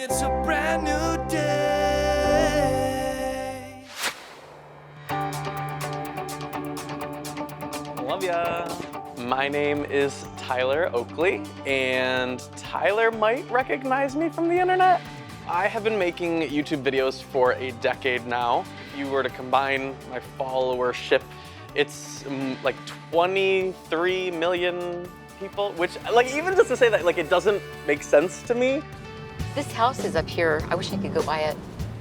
It's a brand new day. Love ya. My name is Tyler Oakley, and Tyler might recognize me from the internet. I have been making YouTube videos for a decade now. If you were to combine my followership, it's like 23 million people, which, like, even just to say that, like, it doesn't make sense to me. This house is up here. I wish I could go by it.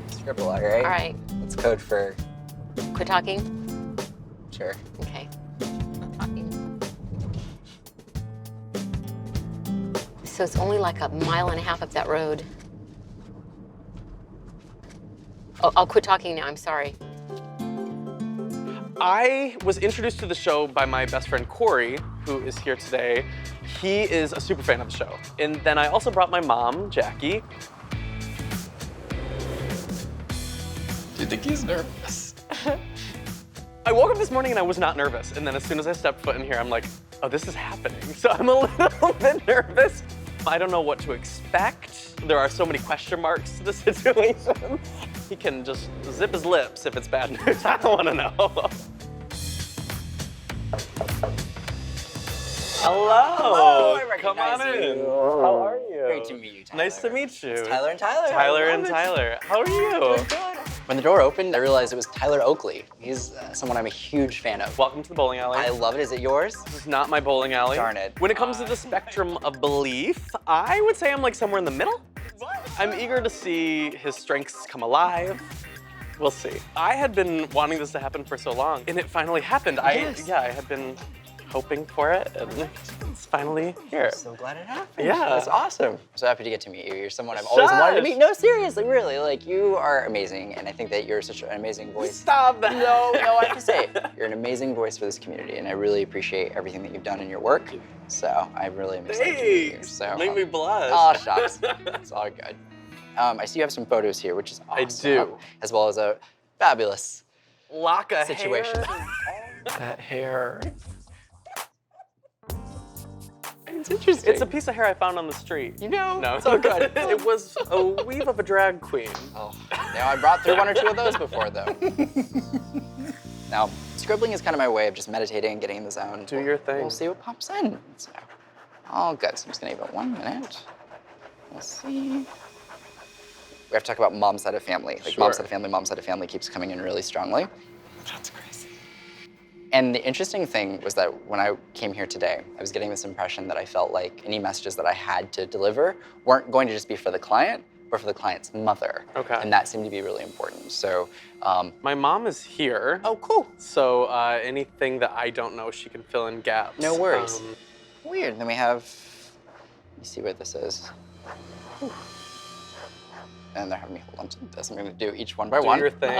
Scribble, all right? All right. It's code for... Quit talking? Sure. Okay. Not talking. So it's only like a mile and a half up that road. Oh, I'll quit talking now, I'm sorry. I was introduced to the show by my best friend Corey, who is here today. He is a super fan of the show. And then I also brought my mom, Jackie. Do you think he's nervous? I woke up this morning and I was not nervous. And then as soon as I stepped foot in here, I'm like, oh, this is happening. So I'm a little bit nervous. I don't know what to expect. There are so many question marks to the situation. He can just zip his lips if it's bad news. I don't want to know. Hello. I Come on recognize in. you. How are you? Great to meet you, Tyler. Nice to meet you. It's Tyler and Tyler. Tyler I and love it. Tyler. How are you? Doing good. When the door opened, I realized it was Tyler Oakley. He's someone I'm a huge fan of. Welcome to the bowling alley. I love it. Is it yours? This is not my bowling alley. Darn it. When it comes to the spectrum of belief, I would say I'm like somewhere in the middle. I'm eager to see his strengths come alive. We'll see. I had been wanting this to happen for so long, and it finally happened. Yes. I had been hoping for it, and it's finally here. So glad it happened. Yeah. That's awesome. I'm so happy to get to meet you. You're someone I've always wanted to meet. No, seriously, really. Like, you are amazing, and I think that you're such an amazing voice. Stop that. No, I have to say, you're an amazing voice for this community, and I really appreciate everything that you've done in your work. So I really am excited to meet you. Thanks. So, Make me blush. Oh, shucks. It's all good. I see you have some photos here, which is awesome. I do. As well as a fabulous Lock of situation. hair. That hair. It's interesting. It's a piece of hair I found on the street. You know, No, it's all good. It was a weave of a drag queen. Oh, now I brought through one or two of those before, though. Now, scribbling is kind of my way of just meditating and getting in the zone. Do your thing. We'll see what pops in. So, all good. So I'm just gonna give it 1 minute. We'll see. We have to talk about mom's side of family. Like, Sure. mom's side of family keeps coming in really strongly. That's crazy. And the interesting thing was that when I came here today, I was getting this impression that I felt like any messages that I had to deliver weren't going to just be for the client, but for the client's mother. Okay. And that seemed to be really important. So, My mom is here. oh, cool. So anything that I don't know, she can fill in gaps. No worries. Weird. Then we have, let me see what this is. Whew. And they're having me hold on to this. I'm gonna do each one by Do one. your thing.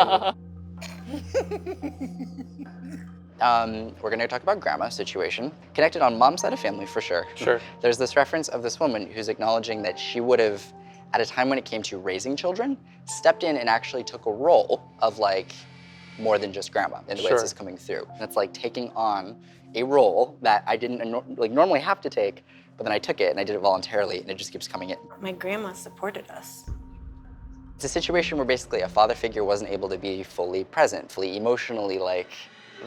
We're gonna talk about grandma situation. Connected on mom's side of family for sure. Sure. There's this reference of this woman who's acknowledging that she would have, at a time when it came to raising children, stepped in and actually took a role of like more than just grandma in the way Sure. this is coming through. And it's like taking on a role that I didn't like normally have to take, but then I took it and I did it voluntarily and it just keeps coming in. My grandma supported us. It's a situation where basically a father figure wasn't able to be fully present, fully emotionally like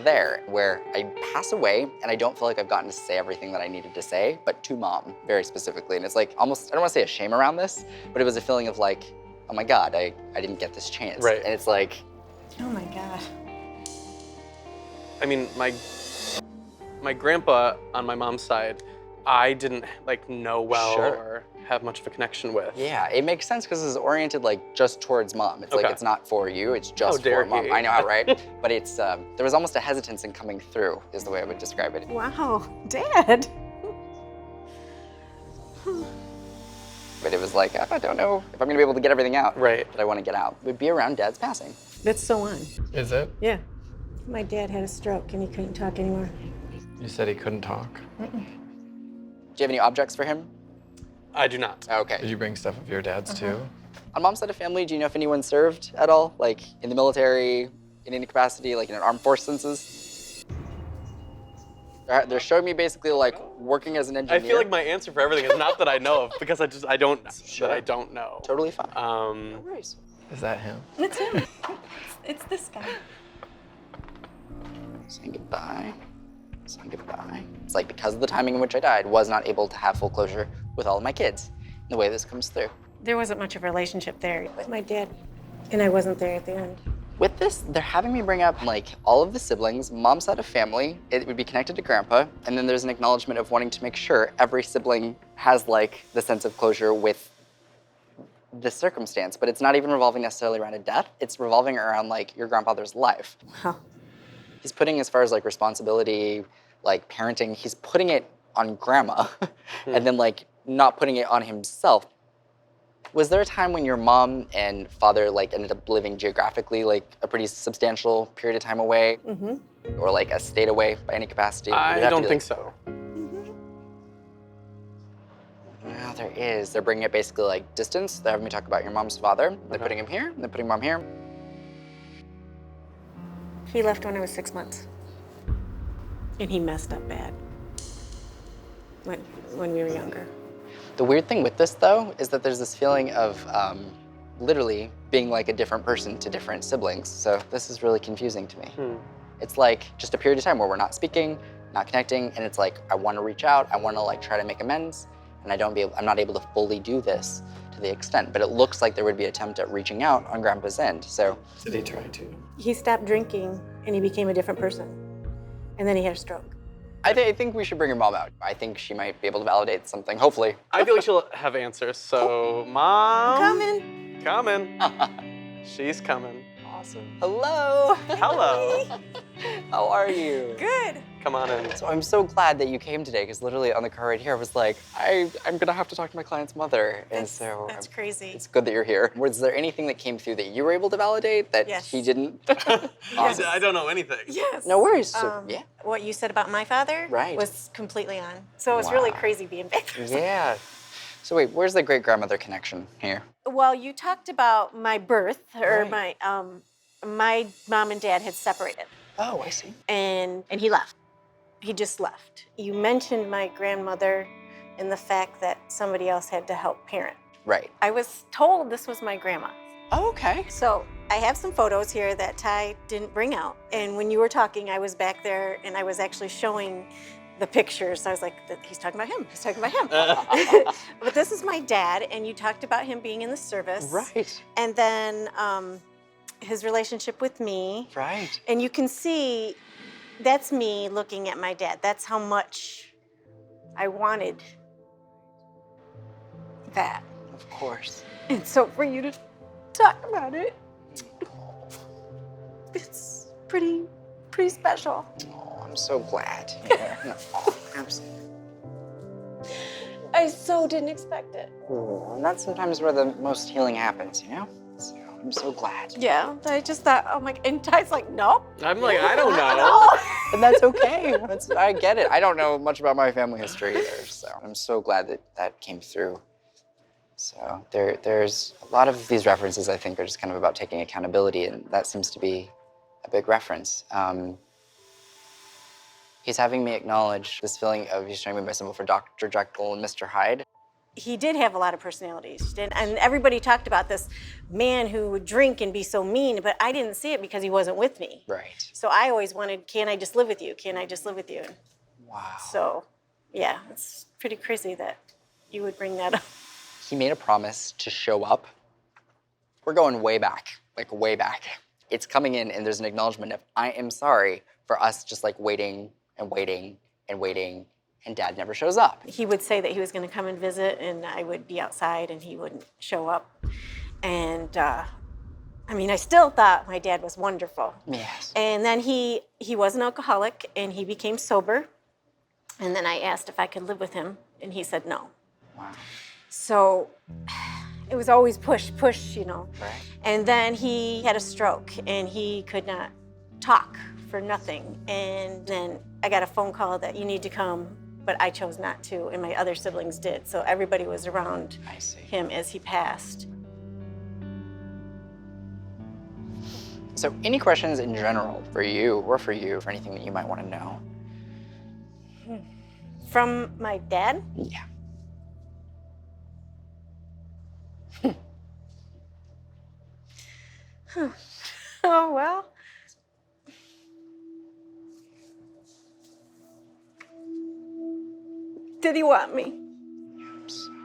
there, where I pass away and I don't feel like I've gotten to say everything that I needed to say, but to mom very specifically. And it's like almost, I don't want to say a shame around this, but it was a feeling of like, oh my God, I didn't get this chance. Right. And it's like, Oh my God. I mean, my grandpa on my mom's side, I didn't like know well Sure. or have much of a connection with. yeah, it makes sense because it's oriented like just towards mom. It's like, Okay. it's not for you, it's How just dare for mom. he. I know, right? But it's, there was almost a hesitance in coming through is the way I would describe it. Wow, Dad. But it was like, I don't know if I'm gonna be able to get everything out Right. that I want to get out. It would be around dad's passing. That's so on. Is it? Yeah. My dad had a stroke and he couldn't talk anymore. You said he couldn't talk. Do you have any objects for him? I do not. Okay. Did you bring stuff of your dad's too? On mom's side of family, do you know if anyone served at all? Like in the military, in any capacity, like in an armed forces? They're showing me basically like working as an I engineer. feel like my answer for everything is not that I know of, because I don't Sure. that I don't know. Totally fine. No worries. Is that him? It's him. It's this guy. Saying goodbye. Saying goodbye. It's like because of the timing in which I died, was not able to have full closure with all of my kids. And the way this comes through. There wasn't much of a relationship there with my dad, and I wasn't there at the end. With this, they're having me bring up like all of the siblings, mom's side of family, it would be connected to grandpa, and then there's an acknowledgement of wanting to make sure every sibling has like the sense of closure with this circumstance, but it's not even revolving necessarily around a death, it's revolving around like your grandfather's life. Wow. He's putting as far as like responsibility, like parenting, he's putting it on grandma and then like not putting it on himself. Was there a time when your mom and father like ended up living geographically like a pretty substantial period of time away? Mm-hmm. Or like a state away by any capacity? I don't think so. Well, there is. They're bringing it basically like distance. They're having me talk about your mom's father. They're putting him here, they're putting mom here. He left when I was 6 months. And he messed up bad. When we were younger. The weird thing with this, though, is that there's this feeling of literally being like a different person to different siblings. So this is really confusing to me. It's like just a period of time where we're not speaking, not connecting, and it's like I want to reach out, I want to like try to make amends, and I'm not able to fully do this to the extent. But it looks like there would be an attempt at reaching out on Grandpa's end. So Did he try to? He stopped drinking, and he became a different person. And then he had a stroke. I think we should bring your mom out. I think she might be able to validate something, hopefully. I feel like she'll have answers. So, Mom. Coming. Coming. She's coming. Awesome. Hello. Hello. How are you? Good. Come on in. So I'm so glad that you came today, because literally on the car right here, I was like, I'm gonna have to talk to my client's mother. And so That's crazy. it's good that you're here. Was there anything that came through that you were able to validate that Yes. he didn't? Yes. I don't know anything. Yes. No worries. So, yeah. What you said about my father Right. was completely on. So it was really Wow. crazy being back there. Yeah. So wait, where's the great-grandmother connection here? Well, you talked about my birth, or Right. my mom and dad had separated, Oh, I see. and he left. He just left. You mentioned my grandmother and the fact that somebody else had to help parent. Right. I was told this was my grandma. Oh, okay. So I have some photos here that Ty didn't bring out. And when you were talking, I was back there and I was actually showing the pictures. I was like, he's talking about him. He's talking about him. But this is my dad, and you talked about him being in the service. Right. And then his relationship with me. Right. And you can see that's me looking at my dad. That's how much I wanted that. Of course. And so for you to talk about it, it's pretty special. Oh, I'm so glad. Yeah. No, absolutely. I so didn't expect it. Ooh, and that's sometimes where the most healing happens, you know? So I'm so glad. Yeah, I just thought, oh my, and Ty's like, nope. I'm like, I don't know. And that's okay. I get it. I don't know much about my family history either, so I'm so glad that that came through. So there's a lot of these references I think are just kind of about taking accountability, and that seems to be a big reference. He's having me acknowledge this feeling of he's trying to be my symbol for Dr. Jekyll and Mr. Hyde. He did have a lot of personalities, and everybody talked about this man who would drink and be so mean, but I didn't see it because he wasn't with me. Right. So I always wanted, can I just live with you? Can I just live with you? Wow. So, yeah, it's pretty crazy that you would bring that up. He made a promise to show up. We're going way back, like way back. It's coming in and there's an acknowledgement of, I am sorry for us just like waiting and waiting and waiting, and Dad never shows up. He would say that he was going to come and visit, and I would be outside, and he wouldn't show up. And I still thought my dad was wonderful. Yes. And then he was an alcoholic, and he became sober. And then I asked if I could live with him, and he said no. Wow. So it was always push, you know. Right. And then he had a stroke, and he could not talk for nothing. And then I got a phone call that you need to come, but I chose not to, and my other siblings did. So everybody was around I see. him as he passed. So any questions in general for you, or for anything that you might want to know? From my dad? Yeah. Oh, well. Did he want me? I'm sorry.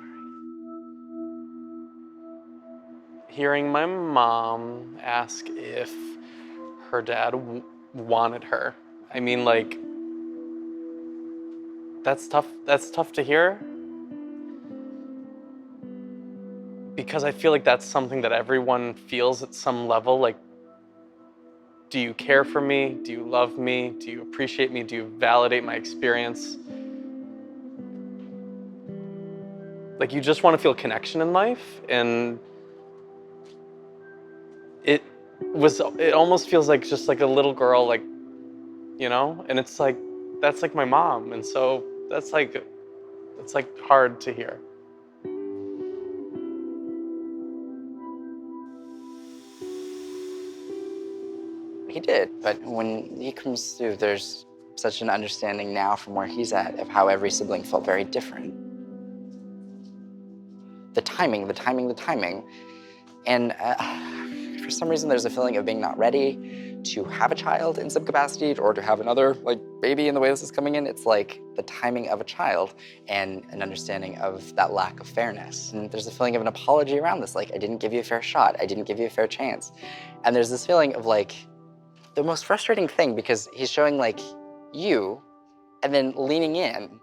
Hearing my mom ask if her dad wanted her. I mean, like, that's tough. That's tough to hear. Because I feel like that's something that everyone feels at some level. Like, do you care for me? Do you love me? Do you appreciate me? Do you validate my experience? Like, you just want to feel connection in life, and it almost feels like just like a little girl, like, you know? And it's like, that's like my mom, and so that's like, it's like hard to hear. He did, but when he comes through, there's such an understanding now from where he's at of how every sibling felt very different. The timing. And for some reason, there's a feeling of being not ready to have a child in some capacity or to have another like baby in the way this is coming in. It's like the timing of a child and an understanding of that lack of fairness. And there's a feeling of an apology around this, like, I didn't give you a fair shot. I didn't give you a fair chance. And there's this feeling of like, the most frustrating thing, because he's showing like you and then leaning in.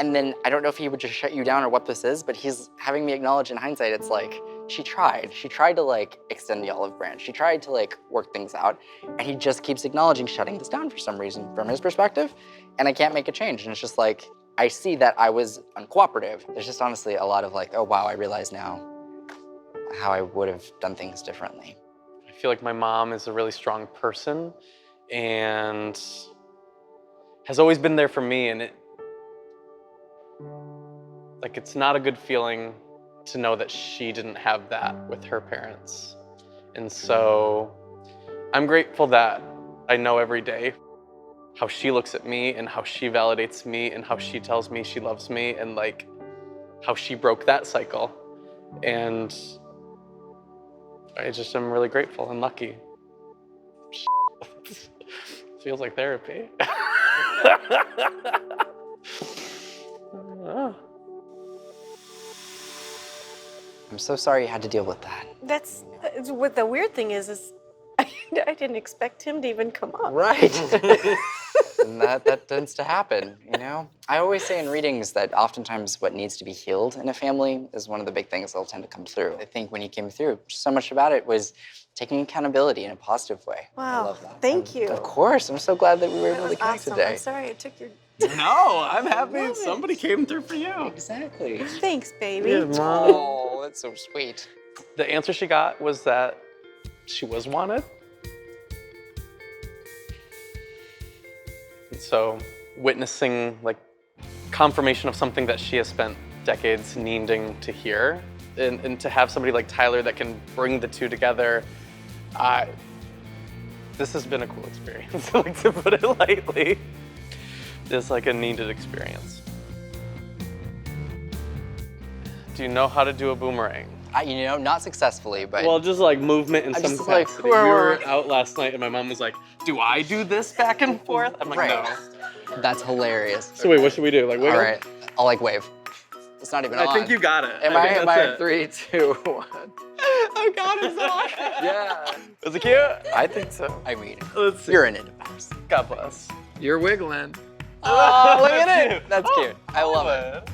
And then I don't know if he would just shut you down or what this is, but he's having me acknowledge in hindsight, it's like, she tried. She tried to like extend the olive branch. She tried to like work things out. And he just keeps acknowledging shutting this down for some reason from his perspective. And I can't make a change. And it's just like, I see that I was uncooperative. There's just honestly a lot of like, oh wow, I realize now how I would have done things differently. I feel like my mom is a really strong person and has always been there for me, and it's not a good feeling to know that she didn't have that with her parents. And so I'm grateful that I know every day how she looks at me and how she validates me and how she tells me she loves me and like how she broke that cycle. And I just am really grateful and lucky. Feels like therapy. I'm so sorry you had to deal with that. That's what the weird thing is I didn't expect him to even come up. Right. And that tends to happen, you know? I always say in readings that oftentimes what needs to be healed in a family is one of the big things that'll tend to come through. I think when he came through, so much about it was taking accountability in a positive way. Wow. I love that. Thank you. Of course. I'm so glad that we were able to connect Awesome. today. I'm sorry I took your... No, I'm happy Love it. somebody came through for you. Exactly. Thanks, baby. Yeah, Mom. Oh, that's so sweet. The answer she got was that she was wanted. And so witnessing like confirmation of something that she has spent decades needing to hear, and to have somebody like Tyler that can bring the two together, this has been a cool experience, like, to put it lightly. It's like a needed experience. Do you know how to do a boomerang? You know, not successfully, but... Well, just like movement in I'm some just like, capacity. We were out last night and my mom was like, do I do this back and forth? I'm like, Right. no. That's hilarious. So wait, what should we do? Like, wiggle? All right, I'll like wave. It's not even on. I think you got it. Am I think I that's at it. 3, 2, 1? Oh God, it's on. Yeah. Was it cute? I think so. I mean, Let's see. you're in it. God bless. You're wiggling. Oh, look That's at it. cute. That's cute. I love it.